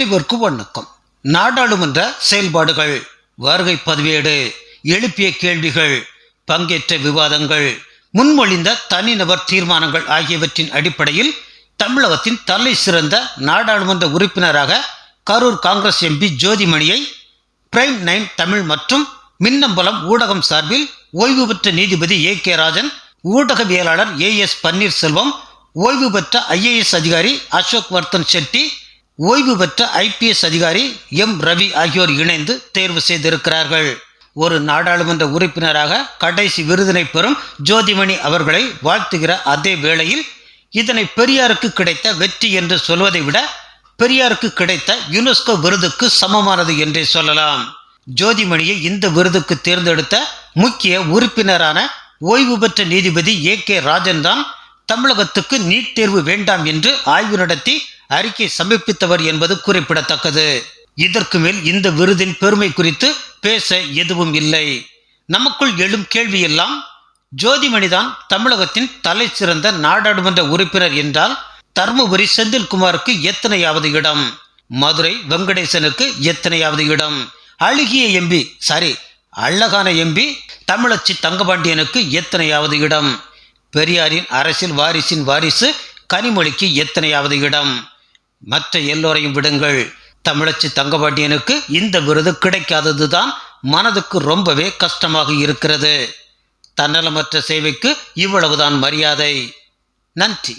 அனைவருக்கும் வணக்கம். நாடாளுமன்ற செயல்பாடுகள், வருகை பதிவேடு, எழுப்பிய கேள்விகள், பங்கேற்ற விவாதங்கள், முன்மொழிந்த தனிநபர் தீர்மானங்கள் ஆகியவற்றின் அடிப்படையில் தமிழகத்தின் தலை சிறந்த நாடாளுமன்ற உறுப்பினராக கரூர் காங்கிரஸ் எம்பி ஜோதிமணியை பிரைம் 9 தமிழ் மற்றும் மின்னம்பலம் ஊடகம் சார்பில் ஓய்வு பெற்ற நீதிபதி AK ராஜன், ஊடகவியலாளர் AS பன்னீர்செல்வம், ஓய்வு பெற்ற IAS அதிகாரி அசோக் வர்தன் ஷெட்டி, ஓய்வு பெற்ற IPS அதிகாரி M ரவி ஆகியோர் இணைந்து தேர்வு செய்திருக்கிறார்கள். ஒரு நாடாளுமன்ற உறுப்பினராக கடைசி விருதினை பெறும் ஜோதிமணி அவர்களை வாழ்த்துகிற அதே வேளையில் இதனை பெரியாருக்கு கிடைத்த வெற்றி என்று சொல்வதை விட பெரியாருக்கு கிடைத்த யுனெஸ்கோ விருதுக்கு சமமானது என்றே சொல்லலாம். ஜோதிமணியை இந்த விருதுக்கு தேர்ந்தெடுத்த முக்கிய உறுப்பினரான ஓய்வு பெற்ற நீதிபதி AK ராஜன் தான் தமிழகத்துக்கு நீட் தேர்வு வேண்டாம் என்று ஆய்வு நடத்தி அறிக்கை சமர்ப்பித்தவர் என்பது குறிப்பிடத்தக்கது. இதற்கு மேல் இந்த விருதின் பெருமை குறித்து பேச எதுவும் இல்லை. நமக்குள் எழும் கேள்வியெல்லாம், ஜோதிமணிதான் தமிழகத்தின் தலை சிறந்த நாடாளுமன்ற உறுப்பினர் என்றால் தர்மபுரி செந்தில்குமாருக்கு எத்தனையாவது இடம், மதுரை வெங்கடேசனுக்கு எத்தனையாவது இடம், அழகான எம்பி தமிழச்சி தங்கபாண்டியனுக்கு எத்தனையாவது இடம், பெரியாரின் அரசியல் வாரிசின் வாரிசு கனிமொழிக்கு எத்தனையாவது இடம்? மற்ற எல்லோரையும் விடுங்கள், தமிழச்சி தங்கபாண்டியனுக்கு இந்த விருது கிடைக்காததுதான் மனதுக்கு ரொம்பவே கஷ்டமாக இருக்கிறது. தன்னலமற்ற சேவைக்கு இவ்வளவுதான் மரியாதை. நன்றி.